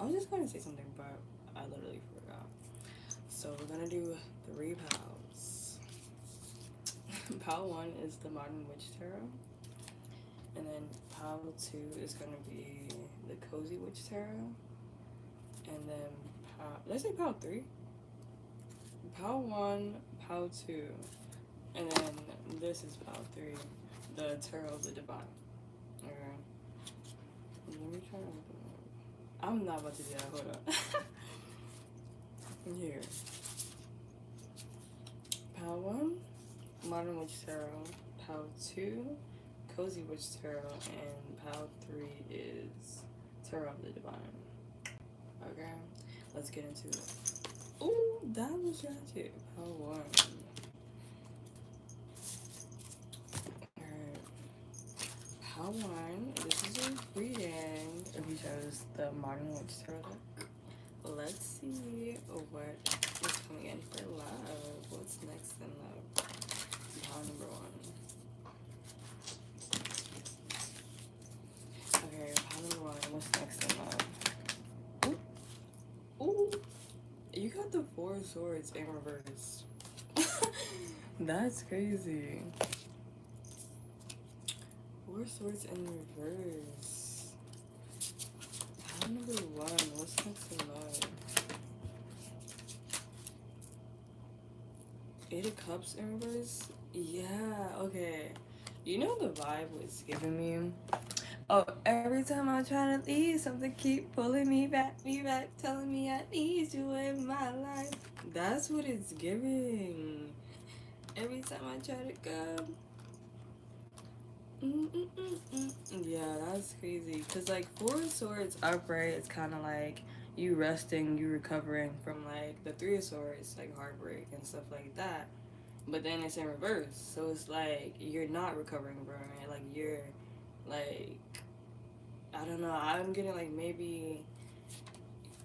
was just going to say something, but I literally forgot. So we're going to do 3 pals. Pal 1 is the Modern Witch Tarot. And then pal 2 is going to be the Cozy Witch Tarot. And then did I say pal 3? Pal 1, pal 2. And then this is pal 3, the Tarot of the Divine. Okay. Let me try to open it. I'm not about to do that. Hold up. Here. Pal 1, Modern Witch Tarot. Pal 2, Cozy Witch Tarot. And pal 3 is Tarot of the Divine. Okay. Let's get into it. Ooh, that was drastic. Pal 1. Alright. Pal 1, this is a reading if you chose the Modern Witch Tarot deck. Let's see what is coming in for love. What's next in love? Pal number 1. Okay, pal number 1. What's next in love? Ooh. Ooh. You got the 4 of Swords in reverse. That's crazy. 4 Swords in reverse. Pal number 1. What's next in love? 8 of Cups in reverse? Yeah, okay. You know the vibe was giving me? Oh, every time I try to leave, something keep pulling me back, telling me I need you in my life. That's what it's giving. Every time I try to go. Yeah, that's crazy. Cause like 4 of Swords upright, it's kind of like you resting, you recovering from like the 3 of Swords, like heartbreak and stuff like that. But then it's in reverse, so it's like you're not recovering from it. Like you're like, I don't know. I'm getting like maybe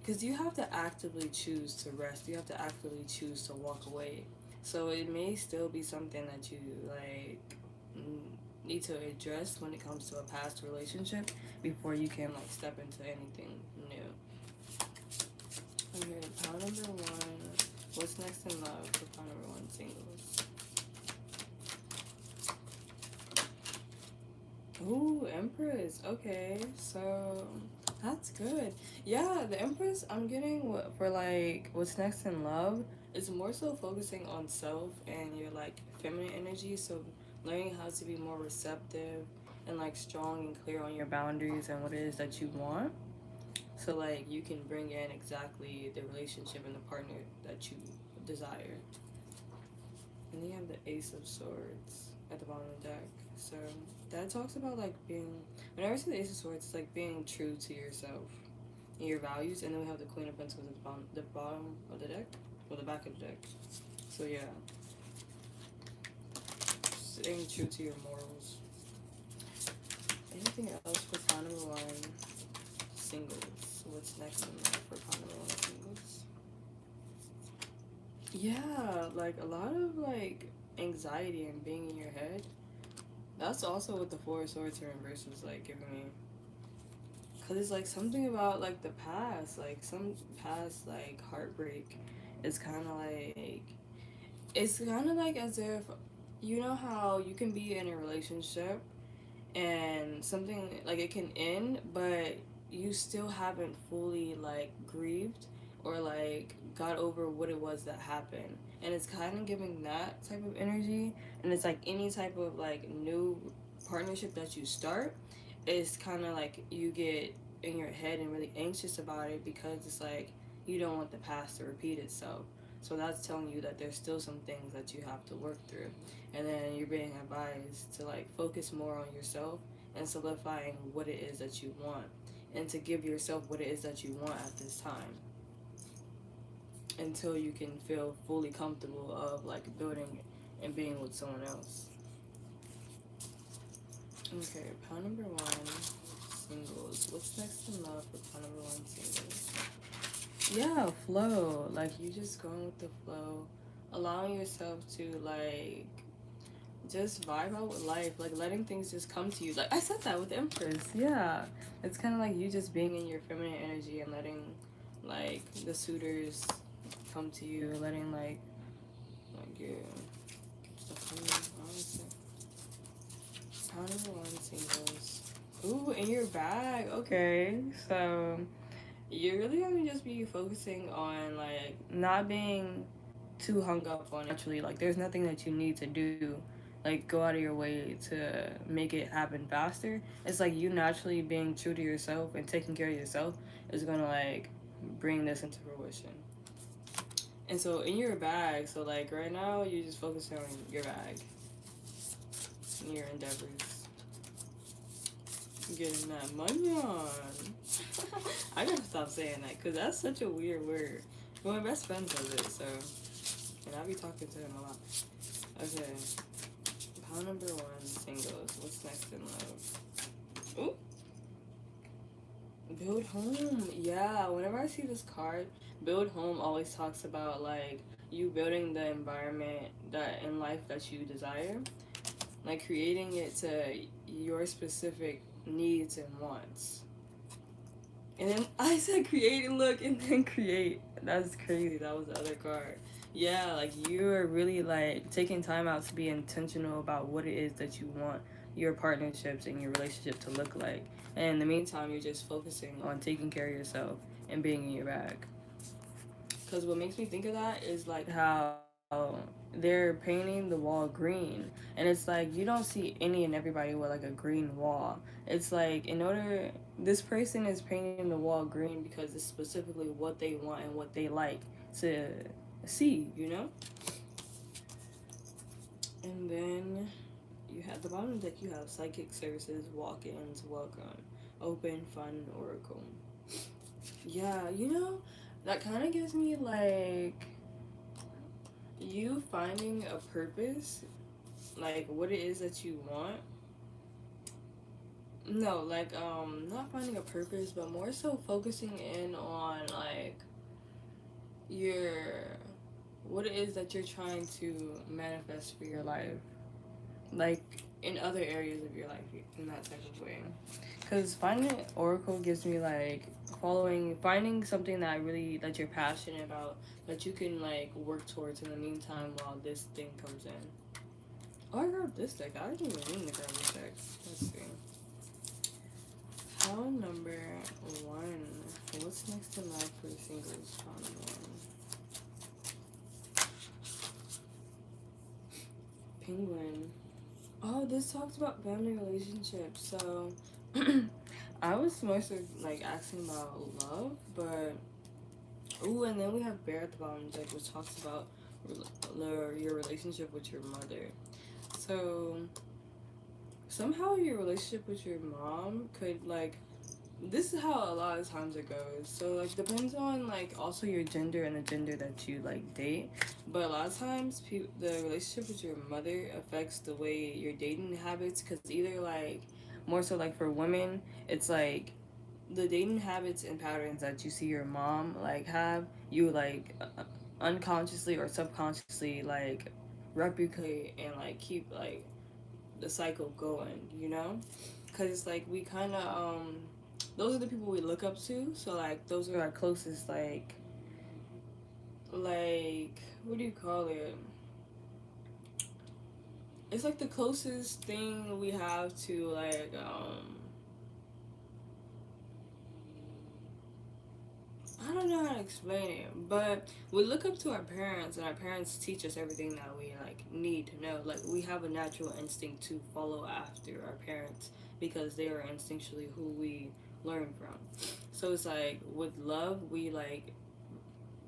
because you have to actively choose to rest. You have to actively choose to walk away. So it may still be something that you like need to address when it comes to a past relationship before you can like step into anything new. Okay, pile number 1. What's next in love for pile number 1 singles? Ooh, Empress. Okay, so that's good. Yeah, the Empress I'm getting for like what's next in love is more so focusing on self and your like feminine energy. So learning how to be more receptive and like strong and clear on your boundaries and what it is that you want. So like you can bring in exactly the relationship and the partner that you desire. And then you have the Ace of Swords at the bottom of the deck. So that talks about like being, whenever I see the Ace of Swords, it's like being true to yourself and your values. And then we have the Queen of Pentacles at the bottom of the deck, or the back of the deck. So yeah, staying true to your morals. Anything else for pile number 1 singles? What's next in life for pile number 1 singles? Yeah, like a lot of like anxiety and being in your head. That's also what the 4 of Swords in reverse was like giving me. Cause it's like something about like the past, like some past like heartbreak is kind of like, it's kind of like as if, you know how you can be in a relationship and something like it can end, but you still haven't fully like grieved or like got over what it was that happened. And it's kind of giving that type of energy. And it's like any type of like new partnership that you start, it's kind of like you get in your head and really anxious about it because it's like you don't want the past to repeat itself. So that's telling you that there's still some things that you have to work through. And then you're being advised to like focus more on yourself and solidifying what it is that you want, and to give yourself what it is that you want at this time until you can feel fully comfortable of like building and being with someone else. Okay, pile number 1 singles. What's next in love for pile number 1 singles? Yeah, flow. Like you just going with the flow, allowing yourself to like just vibe out with life, like letting things just come to you. Like I said that with the Empress, yeah. It's kind of like you just being in your feminine energy and letting like the suitors come to you, letting like your stuff come in, honestly. Pound number one singles. Ooh, in your bag. Okay, so you're really gonna just be focusing on like not being too hung up on it. Actually, like there's nothing that you need to do, like go out of your way to make it happen faster. It's like you naturally being true to yourself and taking care of yourself is gonna like bring this into fruition. And so in your bag, so like right now you're just focusing on your bag, your endeavors, getting that money on. I gotta stop saying that because that's such a weird word. Well, my best friend says it, so, and I be talking to him a lot. Okay, pile number one, singles. What's next in love? Ooh, build home. Yeah, whenever I see this card, build home always talks about like you building the environment that in life that you desire, like creating it to your specific needs and wants. And then I said create and look and then create. That's crazy. That was the other card. Yeah, like you're really like taking time out to be intentional about what it is that you want your partnerships and your relationship to look like. And in the meantime, you're just focusing on taking care of yourself and being in your bag. Because what makes me think of that is like how they're painting the wall green. And it's like you don't see any and everybody with like a green wall. It's like in order, this person is painting the wall green because it's specifically what they want and what they like to see, you know? And then you have the bottom deck, you have psychic services, walk-ins, welcome, open, fun, oracle. Yeah, you know, that kind of gives me like you finding a purpose, like what it is that you want. No, like not finding a purpose, but more so focusing in on like your what it is that you're trying to manifest for your life, like in other areas of your life, in that type of way. Because finding oracle gives me like finding something that you're passionate about that you can like work towards in the meantime while this thing comes in. Oh, I grabbed this deck. I didn't even mean to grab this deck. Let's see. Pound number one. What's next in life for singles? Pound number one. Penguin. Oh, this talks about family relationships. So, I was more so like asking about love, but ooh, and then we have Bear at the bottom, like which talks about your relationship with your mother. So somehow your relationship with your mom could like this is how a lot of times it goes. So like depends on like also your gender and the gender that you like date. But a lot of times the relationship with your mother affects the way your dating habits. Because either like more so like for women, it's like the dating habits and patterns that you see your mom like have, you like unconsciously or subconsciously like replicate and like keep like the cycle going, you know? Because it's like we kind of those are the people we look up to. So like those are our closest like what do you call it? It's like the closest thing we have to like I don't know how to explain it, but we look up to our parents, and our parents teach us everything that we like need to know. Like we have a natural instinct to follow after our parents because they are instinctually who we learn from. So it's like with love, we like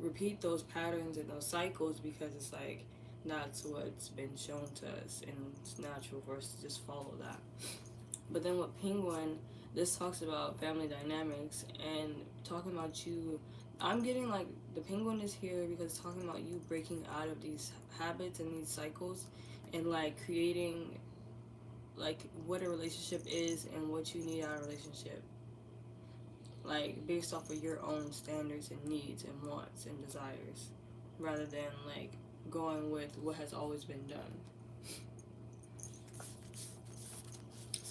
repeat those patterns and those cycles because it's like that's what's been shown to us, and it's natural for us to just follow that. But then with Penguin, this talks about family dynamics and talking about you. I'm getting like the Penguin is here because it's talking about you breaking out of these habits and these cycles and like creating like what a relationship is and what you need out of a relationship. Like based off of your own standards and needs and wants and desires rather than like going with what has always been done.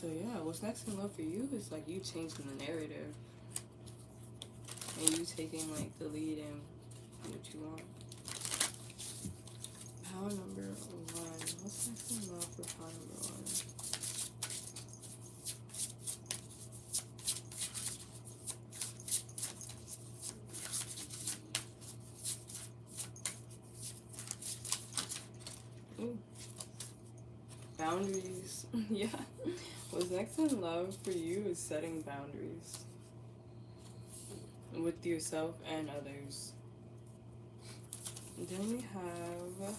So yeah, what's next in love for you is like you changing the narrative and you taking like the lead in what you want. Power number 1. What's next in love for power number 1? Ooh. Boundaries. Yeah. What's next in love for you is setting boundaries with yourself and others. And then we have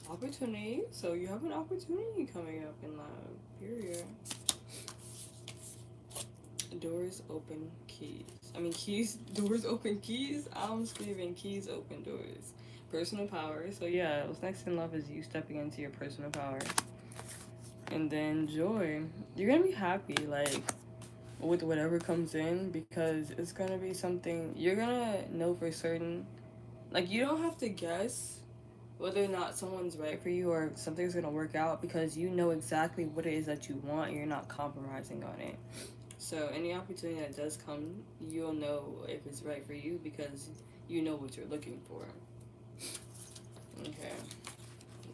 opportunity. So you have an opportunity coming up in love. Period. Doors open keys. I mean keys. Doors open keys. I'm screaming keys open doors. Personal power. So yeah, what's next in love is you stepping into your personal power. And then joy. You're gonna be happy, like, with whatever comes in because it's gonna be something you're gonna know for certain. Like, you don't have to guess whether or not someone's right for you or something's gonna work out because you know exactly what it is that you want. You're not compromising on it. So any opportunity that does come, you'll know if it's right for you because you know what you're looking for. Okay.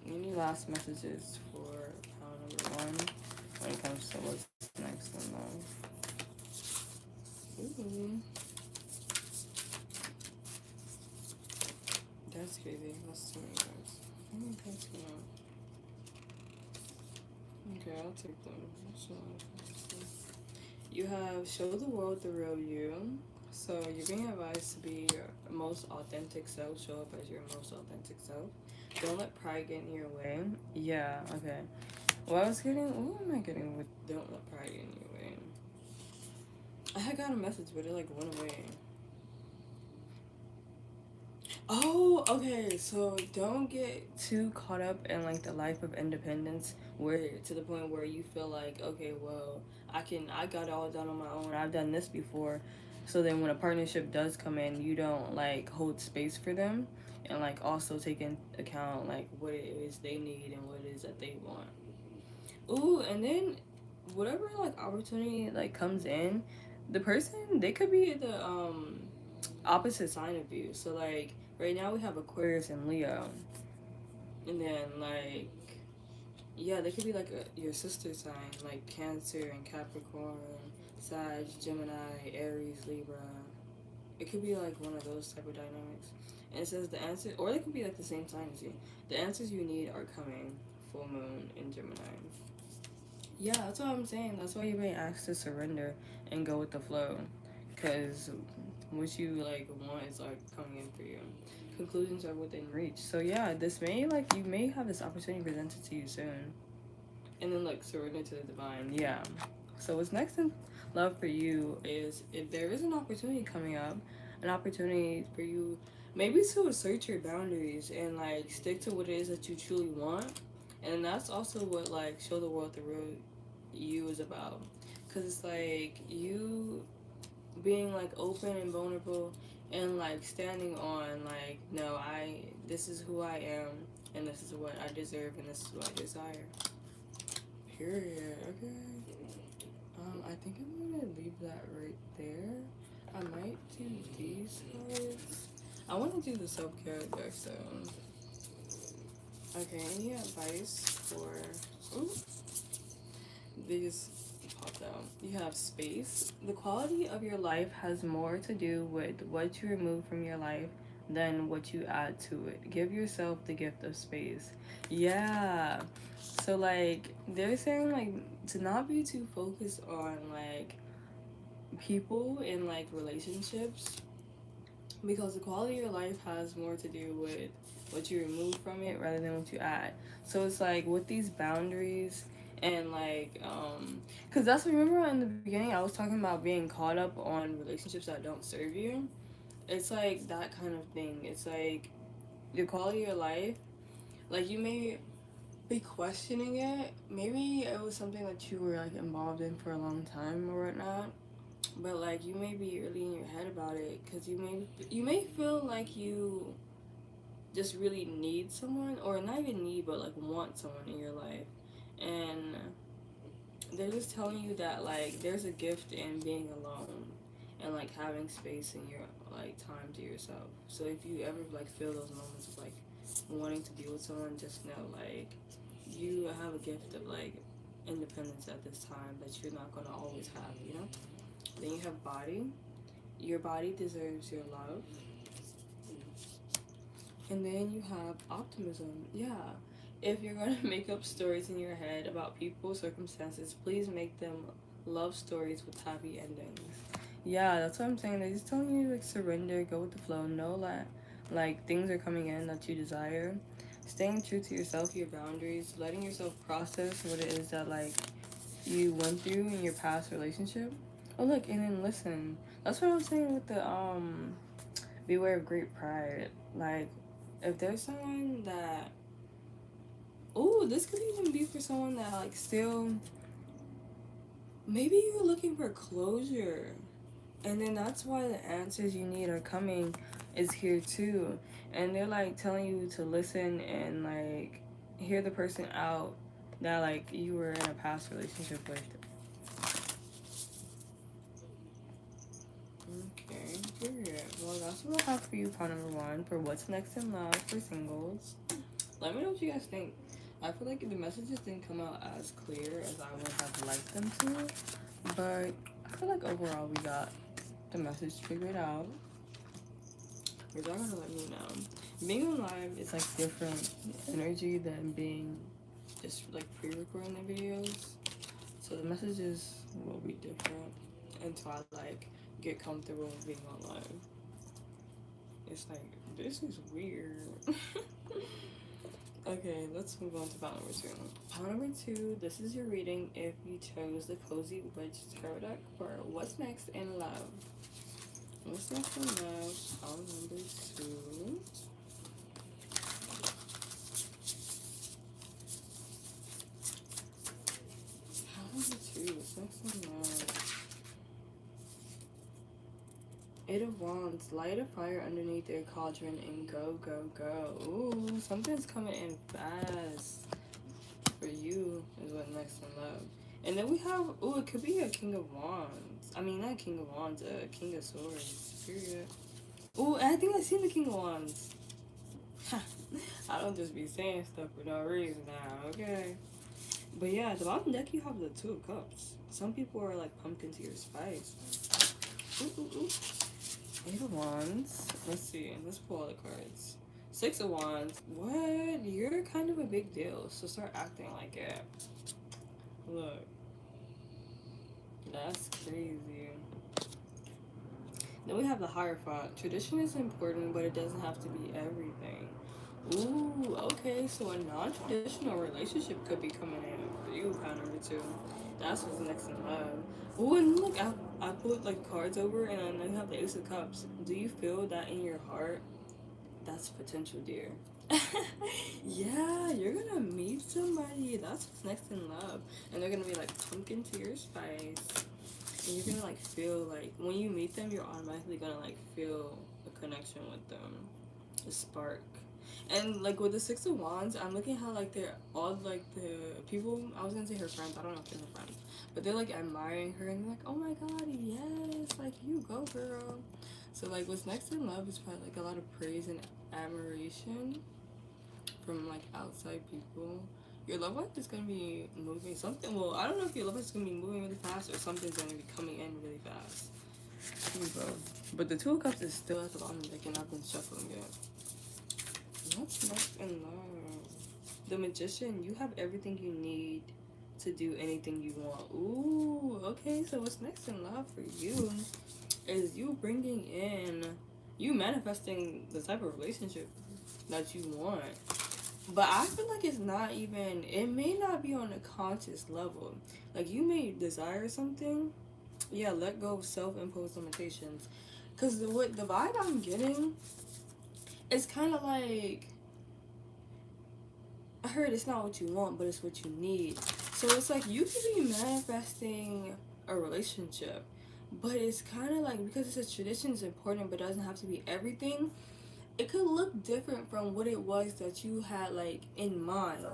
Any last messages for pound number 1 when it comes to what's next in love? Ooh. That's crazy. That's too many cards. Okay, I'll take them. You have show the world the real you. So you're being advised to be your most authentic self. Show up as your most authentic self. Don't let pride get in your way. Yeah, okay. Well, what am I getting with don't let pride get in your way? I had got a message, but it like went away. Oh, okay. So don't get too caught up in like the life of independence, where to the point where you feel like, okay, well, I got it all done on my own. I've done this before. So then when a partnership does come in, you don't like hold space for them and like also take into account like what it is they need and what it is that they want. Ooh, and then whatever like opportunity like comes in, the person they could be the opposite sign of you. So like right now we have Aquarius and Leo, and then like yeah, they could be like your sister sign, like Cancer and Capricorn, Sag, Gemini, Aries, Libra. It could be like one of those type of dynamics. And it says the answer, or they could be like the same sign as you. The answers you need are coming. Full moon in Gemini. Yeah, that's what I'm saying. That's why you're being asked to surrender and go with the flow. Because what you like want is like coming in for you. Conclusions are within reach. So yeah, this may like you may have this opportunity presented to you soon. And then like surrender to the divine. Yeah. So what's next in love for you is if there is an opportunity coming up, an opportunity for you maybe to assert your boundaries and like stick to what it is that you truly want. And that's also what like show the world the real you is about. Cause it's like you being like open and vulnerable and like standing on like no this is who I am and this is what I deserve and this is what I desire. Period. Okay. I think I'm gonna leave that right there. I might do these cards. I want to do the self-care deck though. Okay, any advice for they just popped out. You have space. The quality of your life has more to do with what you remove from your life than what you add to it. Give yourself the gift of space. Yeah. So like they're saying like to not be too focused on like people in like relationships because the quality of your life has more to do with what you remove from it rather than what you add. So it's like with these boundaries and like because that's remember in the beginning I was talking about being caught up on relationships that don't serve you. It's like that kind of thing. It's like the quality of your life, like you may be questioning it. Maybe it was something that you were like involved in for a long time or whatnot, but like you may be really in your head about it because you may feel like you just really need someone or not even need but like want someone in your life. And they're just telling you that like there's a gift in being alone and like having space in your like time to yourself. So if you ever like feel those moments of like wanting to be with someone, just know like you have a gift of like independence at this time that you're not gonna always have, you know? Then you have body. Your body deserves your love. And then you have optimism. Yeah. If you're gonna make up stories in your head about people, circumstances, please make them love stories with happy endings. Yeah, that's what I'm saying. They're just telling you like surrender, go with the flow, know that like things are coming in that you desire. Staying true to yourself, your boundaries, letting yourself process what it is that like you went through in your past relationship. Oh look, and then listen. That's what I was saying with the beware of great pride. Like if there's someone that, oh, this could even be for someone that like still, maybe you're looking for closure, and then that's why the answers you need are coming is here too, and they're like telling you to listen and like hear the person out that like you were in a past relationship with. Okay, period. Well, that's what I have for you, part number one, for what's next in love for singles. Let me know what you guys think. I feel like the messages didn't come out as clear as I would have liked them to, but I feel like overall we got the message figured out. You're not gonna let me know. Being on live is like different energy than being just like pre-recording the videos. So the messages will be different until I like get comfortable with being on live. It's like, this is weird. Okay, let's move on to pile number two. Pile number two, this is your reading if you chose the Cozy Witch Tarot deck for What's Next in Love. What's next in love? Pile number two. Pile number two, what's next in love? Eight of Wands, light a fire underneath their cauldron and go, go, go. Ooh, something's coming in fast for you is what next in love. And then we have, ooh, it could be a King of Wands. I mean, not King of Wands, a King of Swords, period. Ooh, I think I seen the King of Wands. I don't just be saying stuff for no reason now, okay? But yeah, at the bottom deck you have the Two of Cups. Some people are like pumpkin to your spice. Ooh, ooh, ooh. Eight of Wands. Let's see. Let's pull all the cards. Six of Wands. What? You're kind of a big deal, so start acting like it. Look. That's crazy. Then we have the Hierophant. Tradition is important, but it doesn't have to be everything. Ooh, okay. So a non-traditional relationship could be coming in for you, pile number two. That's what's next in love. Ooh, and look, I put like cards over, and I have the Ace of Cups. Do you feel that in your heart? That's potential, dear. Yeah, you're gonna meet somebody. That's what's next in love, and they're gonna be like pumpkin to your spice, and you're gonna like feel like when you meet them, you're automatically gonna like feel a connection with them, a spark. And like with the Six of Wands, I'm looking how like they're all like the people. I was gonna say her friends. I don't know if they're her friends, but they're like admiring her and they're like, "Oh my God, yes! Like you go, girl." So like what's next in love is probably like a lot of praise and admiration from like outside people. Your love life is gonna be moving something. Well, I don't know if your love life is gonna be moving really fast or something's gonna be coming in really fast. Here we go. But the Two of Cups is still at the bottom deck and I've been shuffling it. What's next in love? The Magician, you have everything you need to do anything you want. Ooh, okay, so what's next in love for you is you bringing in, you manifesting the type of relationship that you want. But I feel like it's not even, it may not be on a conscious level. Like you may desire something, yeah, let go of self-imposed limitations. Because what the vibe I'm getting, it's kind of like, I heard it's not what you want, but it's what you need. So it's like you could be manifesting a relationship, but it's kind of like, because it's a tradition is important, but doesn't have to be everything. It could look different from what it was that you had like in mind.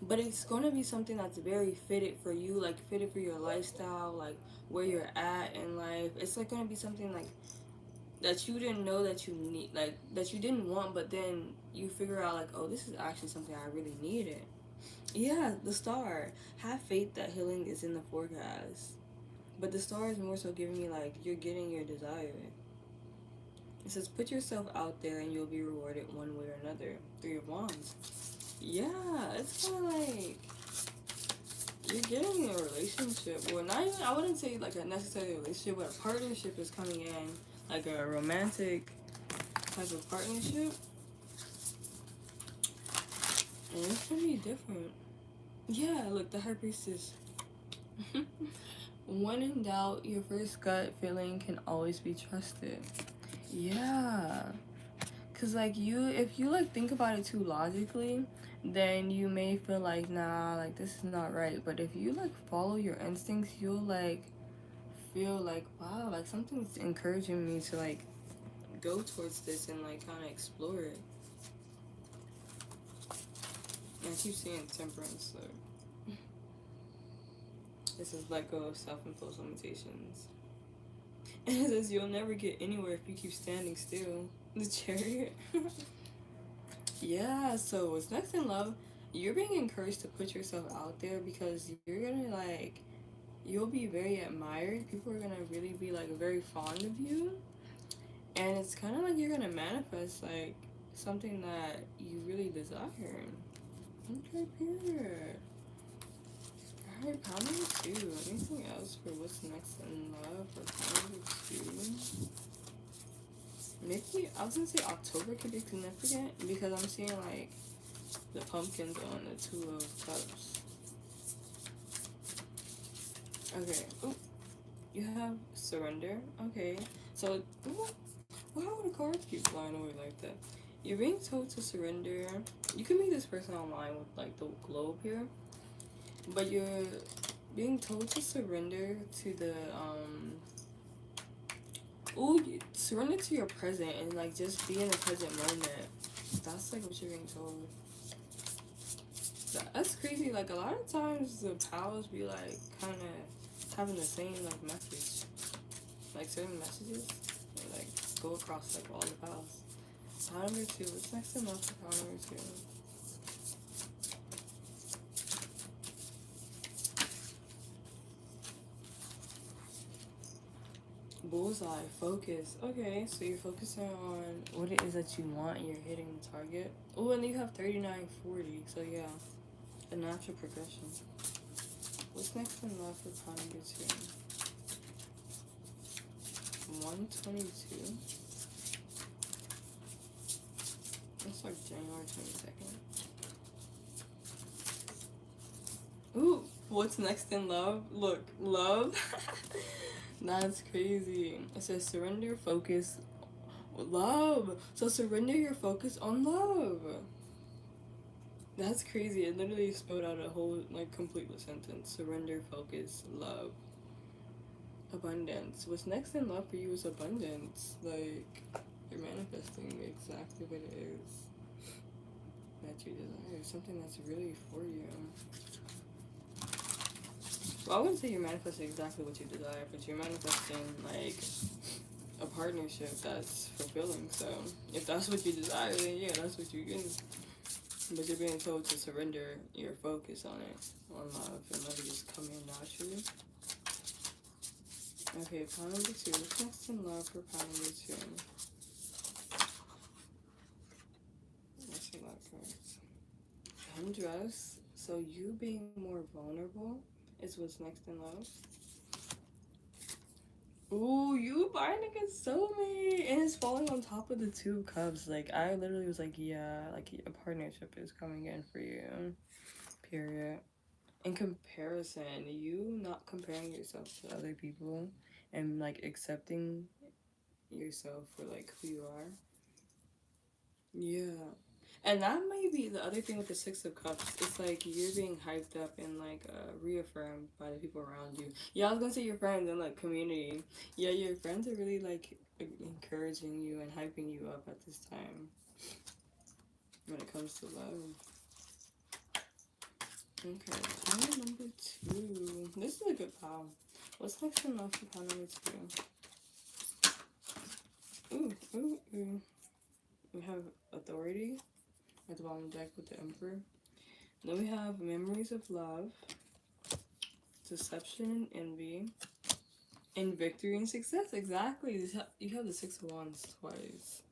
but it's going to be something that's very fitted for you, like fitted for your lifestyle, like where you're at in life. It's like going to be something like that you didn't know that you need, like that you didn't want, but then you figure out like, oh, this is actually something I really needed. Yeah, the star. Have faith that healing is in the forecast. But the star is more so giving me like you're getting your desire. It says put yourself out there and you'll be rewarded one way or another. Three of Wands. Yeah, it's kind of like you're getting a relationship. Well, not even, I wouldn't say like a necessary relationship, but a partnership is coming in. Like a romantic type of partnership. And it's gonna be different. Yeah, look, the High Priestess. When in doubt, your first gut feeling can always be trusted. Yeah. Cause like if you like think about it too logically, then you may feel like, nah, like this is not right. But if you like follow your instincts, you'll like feel like, wow, like something's encouraging me to like go towards this and like kind of explore it. And I keep seeing temperance, so this is let go of self-imposed limitations. And it says you'll never get anywhere if you keep standing still. The Chariot. Yeah, so what's next in love? You're being encouraged to put yourself out there because you're gonna like, you'll be very admired. People are gonna really be like very fond of you. And it's kind of like you're gonna manifest like something that you really desire. Okay, period. Alright, pound number 2. Anything else for what's next in love for pound number 2? Maybe, I was gonna say October could be significant because I'm seeing like the pumpkins on the 2 of Cups. Okay. Oh, you have surrender. Okay. So, ooh, why would the cards keep flying away like that? You're being told to surrender. You can meet this person online with like the globe here, but you're being told to surrender to the surrender to your present and like just be in the present moment. That's like what you're being told. That's crazy. Like a lot of times the pals be like kind of having the same like message, like certain messages, they, like go across like all the pals. Pound number 2. What's next in love for pound number 2? Bullseye, focus. Okay, so you're focusing on what it is that you want and you're hitting the target. Oh, and you have 3940, so yeah, a natural progression. What's next in love for pound number 2? 122. That's like January 22nd. Ooh, what's next in love? Look, love. That's crazy. It says surrender, focus, love. So surrender your focus on love. That's crazy. It literally spelled out a whole like complete sentence. Surrender, focus, love. Abundance. What's next in love for you is abundance. Like you're manifesting exactly what it is that you desire. Something that's really for you. Well, I wouldn't say you're manifesting exactly what you desire, but you're manifesting like a partnership that's fulfilling. So if that's what you desire, then yeah, that's what you're getting. But you're being told to surrender your focus on it, on love, and let it just come in naturally. Okay, pound number 2. What's next in love for pound number 2? That's a lot of cards. Undress. So you being more vulnerable is what's next in love. Ooh, you binding a soulmate, and it's falling on top of the 2 of Cups. Like I literally was like, yeah, like a partnership is coming in for you. Period. In comparison, you not comparing yourself to other people and like accepting yourself for like who you are. Yeah. And that might be the other thing with the 6 of Cups. It's like you're being hyped up and like reaffirmed by the people around you. Yeah, I was gonna say your friends and like community. Yeah, your friends are really like encouraging you and hyping you up at this time when it comes to love. Okay, pile number 2. This is a good pile. What's next in love for pile number 2? Ooh, ooh, ooh. We have authority at the bottom of the deck with the Emperor. Then we have memories of love, deception and envy, and victory and success. Exactly. You have the 6 of Wands twice.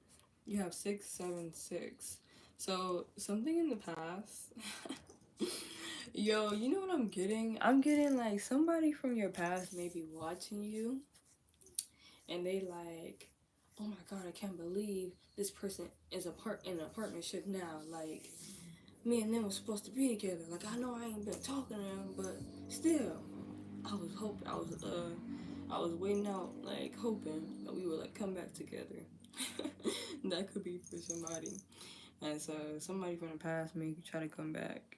You have 6, 7, 6. So something in the past. Yo, you know what I'm getting? I'm getting like somebody from your past may be watching you, and they like, oh my god, I can't believe this person is in a partnership now. Like, me and them were supposed to be together. Like, I know I ain't been talking to them, but still, I was hoping, I was waiting out, like, hoping that we would, like, come back together. That could be for somebody. And so, somebody from the past may try to come back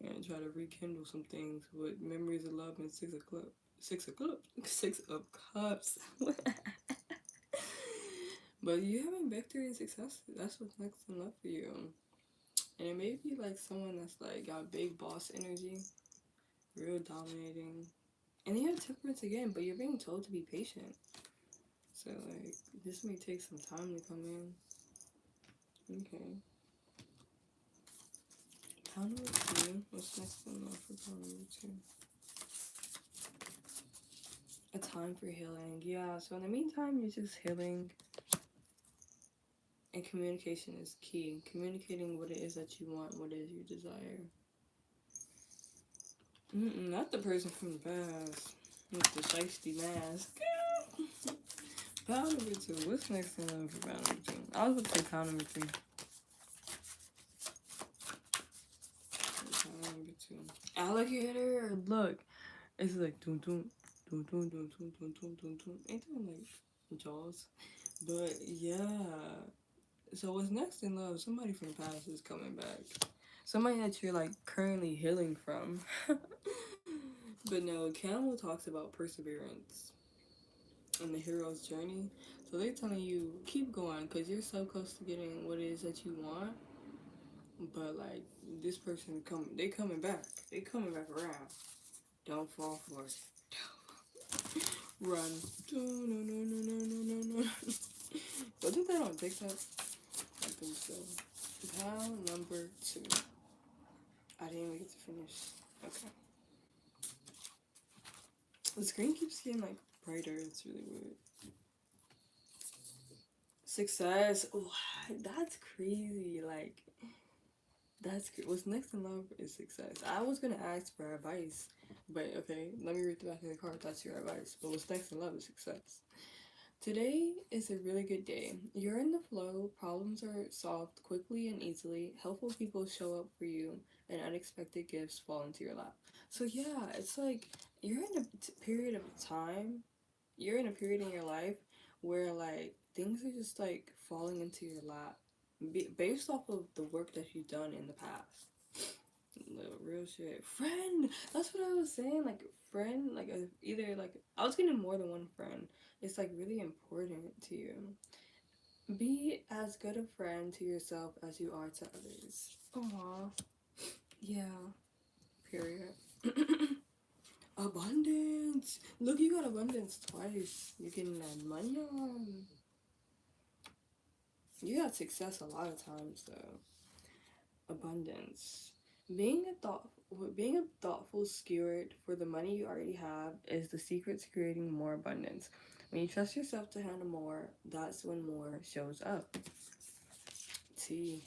and try to rekindle some things with memories of love and 6 of clubs. 6 of clubs. 6 of cups. But you having victory and success. That's what's next in love for you. And it may be like someone that's like got big boss energy, real dominating. And you have temperance again, but you're being told to be patient. So like this may take some time to come in. Okay. Pound number 2. What's next in love for pound number 2? A time for healing. Yeah, so in the meantime you're just healing. And communication is key. Communicating what it is that you want, what it is you desire. Not the person from the past with the shiesty mask. Pound number 2. What's next in love for pound number 2? I was about to say pound number 3. Pound number 2. Alligator. Look, it's like doom doom doom doom doom doom doom doom doom doom. Ain't that like Jaws? But yeah. So what's next in love? Somebody from the past is coming back. Somebody that you're like currently healing from. But no, Camel talks about perseverance and the hero's journey. So they're telling you keep going because you're so close to getting what it is that you want. But like this person they coming back. They coming back around. Don't fall for it. Run. No, no, no, no, no, no, no, no. Wasn't that on TikTok? I think so. Pile number 2. I didn't even get to finish. Okay. The screen keeps getting like brighter. It's really weird. Success. Oh, that's crazy. Like, what's next in love is success. I was gonna ask for advice, but okay, let me read the back of the card. That's your advice. But what's next in love is success. Today is a really good day. You're in the flow, problems are solved quickly and easily, helpful people show up for you, and unexpected gifts fall into your lap. So yeah, it's like you're in a period of time, you're in a period in your life where like things are just like falling into your lap based off of the work that you've done in the past. The real shit. Friend! That's what I was saying. Like, friend, like, either, like, I was getting more than one friend. It's, like, really important to you. Be as good a friend to yourself as you are to others. Aww. Yeah. Period. Abundance! Look, you got abundance twice. You're getting that money on. You got success a lot of times, though. Abundance. Being a thoughtful steward for the money you already have is the secret to creating more abundance. When you trust yourself to handle more, that's when more shows up. T.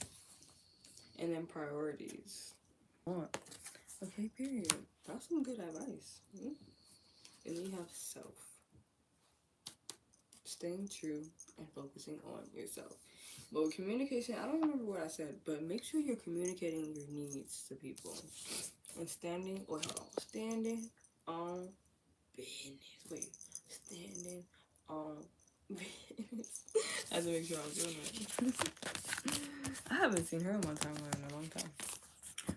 And then priorities. Okay, period. That's some good advice. And then you have self. Staying true and focusing on yourself. But with communication, I don't remember what I said, but make sure you're communicating your needs to people. And standing on business. Wait, standing on business. I have to make sure I'm doing it. I haven't seen her in one time in a long time.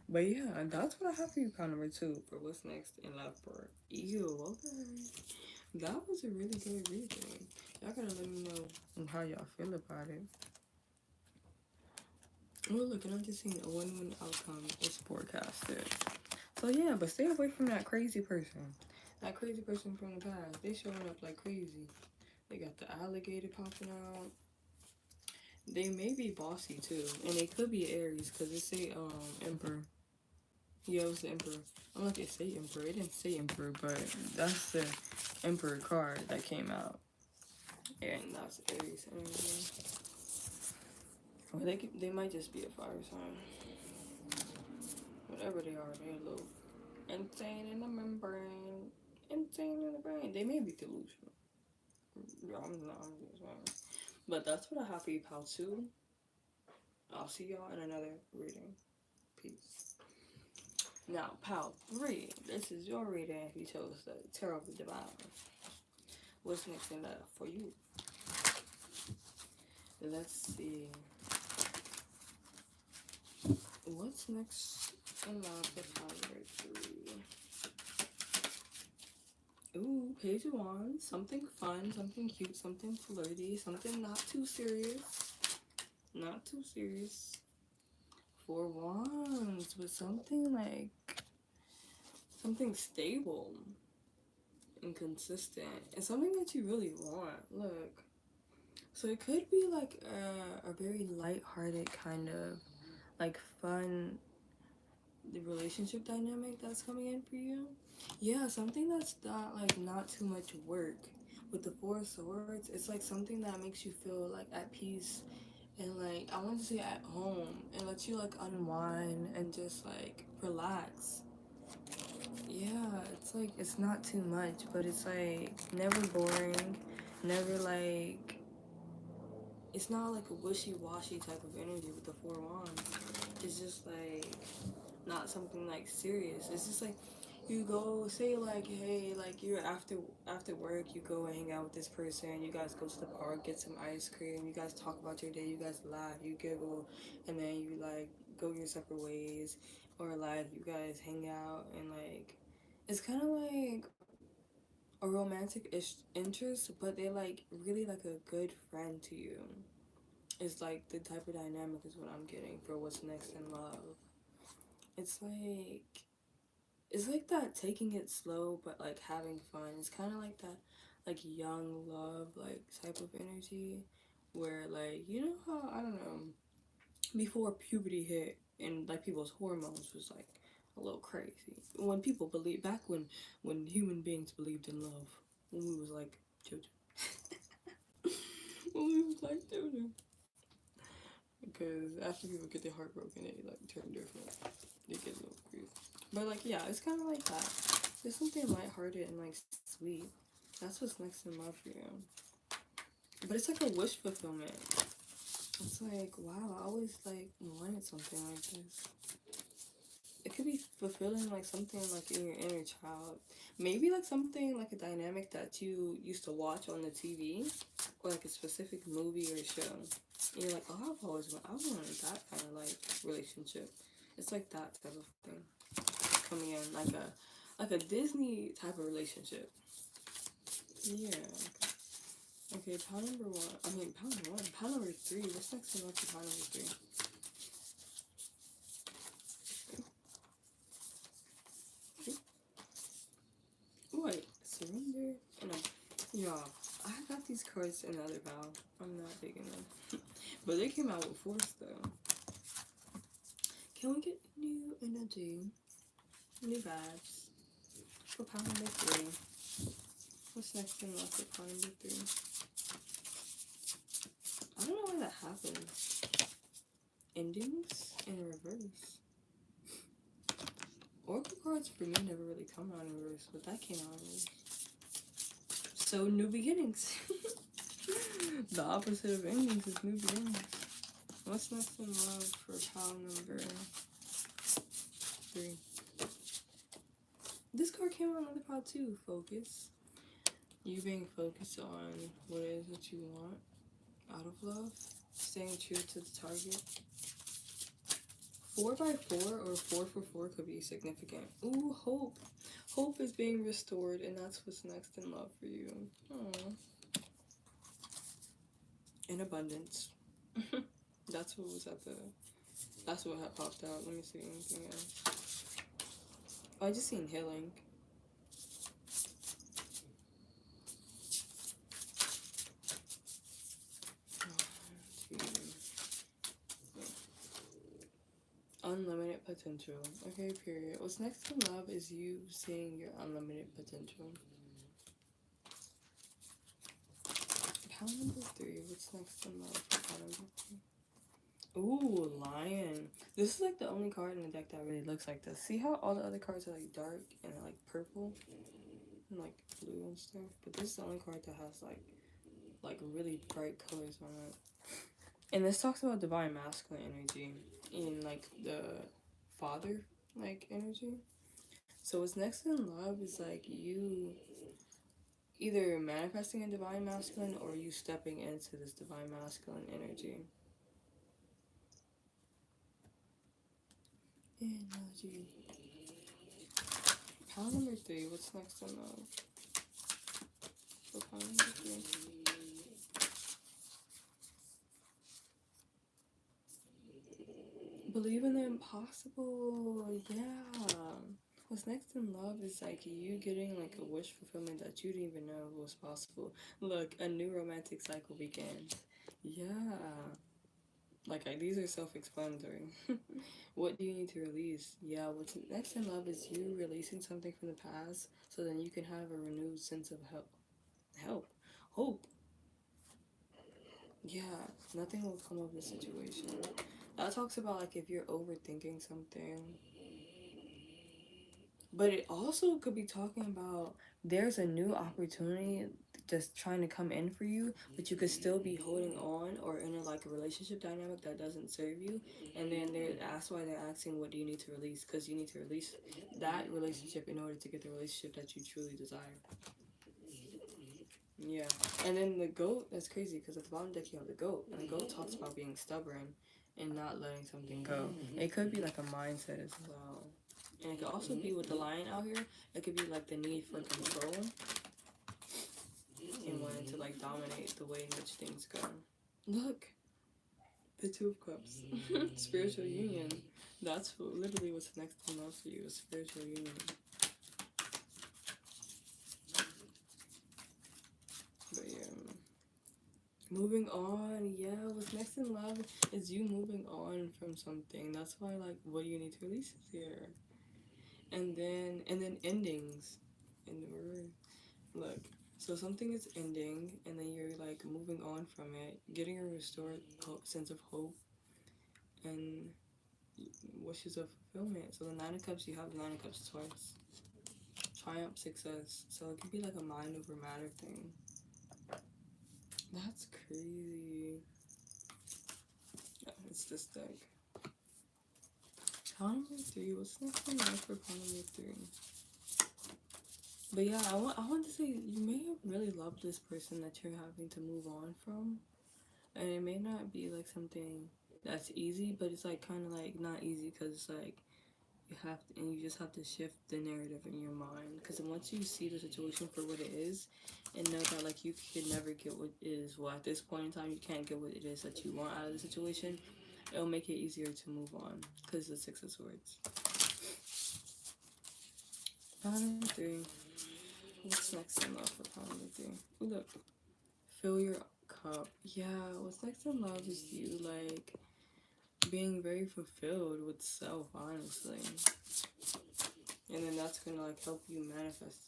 But yeah, that's what I have for you, pound number 2, for what's next in love for you. Okay. That was a really good reading. Y'all gotta let me know how y'all feel about it. Oh, look, and I'm just seeing a win-win outcome is forecasted. So yeah, but stay away from that crazy person. That crazy person from the past. They showing up like crazy. They got the alligator popping out. They may be bossy too, and they could be Aries because it say Emperor. Yeah, it was the Emperor. I'm like, it say Emperor. It didn't say Emperor, but that's the Emperor card that came out, and that's Aries energy. Or they might just be a fire sign. Whatever they are, they're a little insane in the membrane, insane in the brain. They may be delusional. I'm just saying. But that's what I have for you, pal. Two. I'll see y'all in another reading. Peace. Now, pal 3. This is your reading if you chose the Tarot of the Divine. What's next in that for you? Let's see. What's next in love for pal number 3? Ooh, Page of Wands. Something fun, something cute, something flirty, something not too serious. Not too serious. 4 Wands with something like something stable and consistent and something that you really want. Look, so it could be like a very light-hearted kind of like fun the relationship dynamic that's coming in for you. Yeah, something that's not too much work. With the 4 Swords, it's like something that makes you feel like at peace and like I want to say at home and lets you like unwind and just like relax. Yeah, it's like it's not too much, but it's like never boring, never like it's not like a wishy-washy type of energy with the 4 Wands. It's just like not something like serious. It's just like you go say like, hey, like you're after work, you go and hang out with this person, you guys go to the park, get some ice cream, you guys talk about your day, you guys laugh, you giggle, and then you like go your separate ways, or like you guys hang out and like it's kind of like a romantic-ish interest, but they're like really like a good friend to you. It's like the type of dynamic is what I'm getting for what's next in love. It's like that taking it slow but like having fun. It's kind of like that like young love like type of energy where like you know how I don't know before puberty hit and like people's hormones was like a little crazy when people believe back when human beings believed in love when we was like children when we was like children because after people get their heart broken they like turn different, they get a little crazy. But like yeah, it's kind of like that. There's something lighthearted and like sweet. That's what's next in love for you. But it's like a wish fulfillment. It's like wow, I always like wanted something like this. It could be fulfilling like something like in your inner child. Maybe like something like a dynamic that you used to watch on the TV or like a specific movie or show. And you're like, oh, I wanted that kind of like relationship. It's like that type of thing coming in like a Disney type of relationship. Yeah. Okay, pound number 1. I mean, pound number 1. Pound number 3. What's next in love for pound number 3? Wait, surrender? No. Y'all, I got these cards in the other pile. I'm not taking them. But they came out with force though. Can we get new energy? New vibes for pound number 3. What's next in love for pound number 3? I don't know why that happens. Endings in reverse. Oracle cards for me never really come out in reverse, but that came out in reverse. So new beginnings. The opposite of endings is new beginnings. What's next in love for pile number 3? This card came out on another pile too. Focus. You being focused on what it is that you want out of love. Staying true to the target. 4x4 or 4 could be significant. Ooh, hope. Hope is being restored, and that's what's next in love for you. Aww. In abundance. That's what was at the. That's what had popped out. Let me see anything else. I just seen healing. Unlimited potential. Okay, period. What's next in love is you seeing your unlimited potential. Pile number 3. What's next in love for pile number 3? Ooh, lion. This is like the only card in the deck that really looks like this. See how all the other cards are like dark and like purple and like blue and stuff? But this is the only card that has like really bright colors on it. And this talks about divine masculine energy in like the father like energy. So what's next in love is like you either manifesting a divine masculine or you stepping into this divine masculine energy. Energy. Pile number 3. What's next in love? So pile number 3. Believe in the impossible. Yeah. What's next in love is like you getting like a wish fulfillment that you didn't even know was possible. Look, a new romantic cycle begins. Yeah. Like these are self-explanatory. What do you need to release? Yeah, what's next in love is you releasing something from the past so then you can have a renewed sense of hope. Yeah, nothing will come of the situation. That talks about like if you're overthinking something. But it also could be talking about there's a new opportunity just trying to come in for you, but you could still be holding on or in a relationship dynamic that doesn't serve you. And then that's why they're asking, what do you need to release? Because you need to release that relationship in order to get the relationship that you truly desire. Yeah. And then the goat, that's crazy because at the bottom deck you have the goat. And the goat talks about being stubborn and not letting something go. It could be like a mindset as well. And it could also be with the lion out here, it could be like the need for control and wanting to like dominate the way in which things go. Look, the 2 of Cups. Spiritual union. That's literally what's next in love for you, is spiritual union. But yeah. Moving on, yeah, what's next in love is you moving on from something. That's why like what do you need to release is here. And then endings. And look, so something is ending and then you're like moving on from it, getting a restored sense of hope and wishes of fulfillment. So the 9 of Cups, you have the 9 of Cups twice. Triumph, success. So it could be like a mind over matter thing. That's crazy. Yeah, it's this deck. Pile number 3. What's next in life for pile number 3? But yeah, I want to say you may have really loved this person that you're having to move on from. And it may not be like something that's easy, but it's like kind of like not easy because it's like you just have to shift the narrative in your mind. Because once you see the situation for what it is and know that like you can never get what it is, well, at this point in time you can't get what it is that you want out of the situation, it'll make it easier to move on because the 6 of Swords. Pile number 3. What's next in love for pile number 3? Ooh, look. Fill your cup. Yeah, what's next in love is you like being very fulfilled with self, honestly. And then that's gonna like help you manifest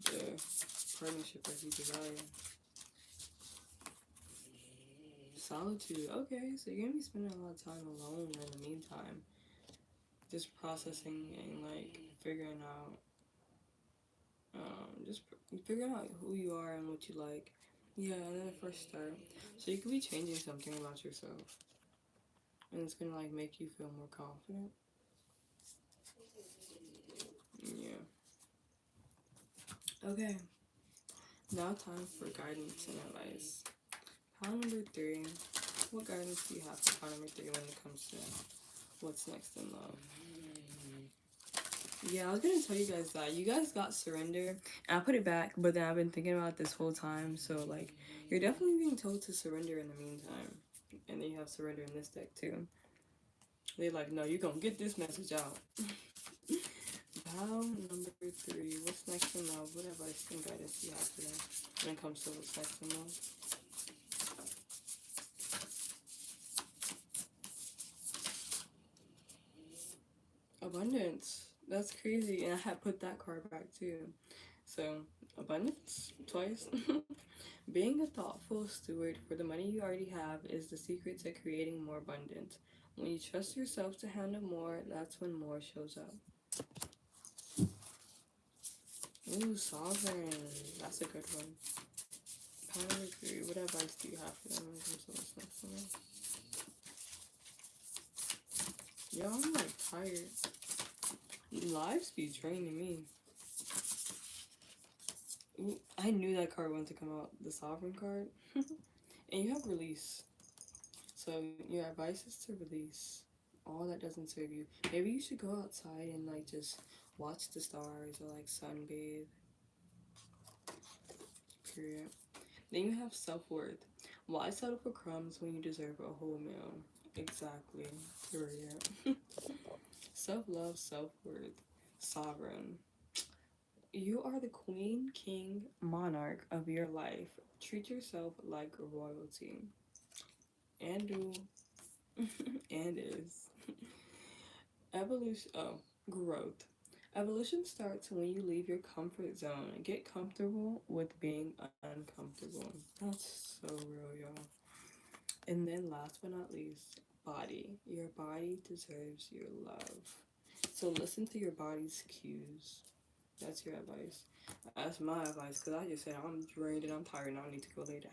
the partnership that you desire. Solitude. Okay, so you're gonna be spending a lot of time alone in the meantime. Just processing and like figuring out just figuring out who you are and what you like. Yeah, and then a fresh start. So you could be changing something about yourself. And it's gonna like make you feel more confident. Yeah. Okay. Now time for guidance and advice. Pile number 3. What guidance do you have for pile number 3 when it comes to what's next in love? Yeah, I was gonna tell you guys that. You guys got surrender. And I put it back, but then I've been thinking about it this whole time. So, like, you're definitely being told to surrender in the meantime. And then you have surrender in this deck, too. They're like, no, you're gonna get this message out. Now, number 3. What's next in love? What advice and guidance do you have for them when it comes to what's next in love? Abundance. That's crazy. And I had put that card back too. So, abundance twice. Being a thoughtful steward for the money you already have is the secret to creating more abundance. When you trust yourself to handle more, that's when more shows up. Ooh, sovereign. That's a good one. Power 3. What advice do you have for them when it comes to what's next to them? Yo, I'm like tired. Lives be draining me. Ooh, I knew that card wanted to come out. The sovereign card. And you have release. So your advice is to release all that doesn't serve you. Maybe you should go outside and like just watch the stars or like sunbathe. Period. Then you have self-worth. Why settle for crumbs when you deserve a whole meal? Exactly. Period. Self-love, self-worth, sovereign. You are the queen, king, monarch of your life. Treat yourself like royalty. And do. And is. Evolution. Oh, growth. Evolution starts when you leave your comfort zone and get comfortable with being uncomfortable. That's so real, y'all. And then last but not least, body. Your body deserves your love. So listen to your body's cues. That's your advice. That's my advice because I just said I'm drained and I'm tired and I need to go lay down.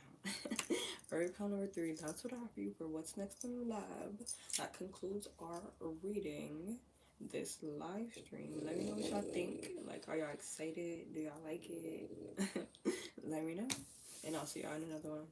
Alright, pile number 3. That's what I have for you for what's next in the lab. That concludes our reading this live stream. Let me know what y'all think. Like, are y'all excited? Do y'all like it? Let me know. And I'll see y'all in another one.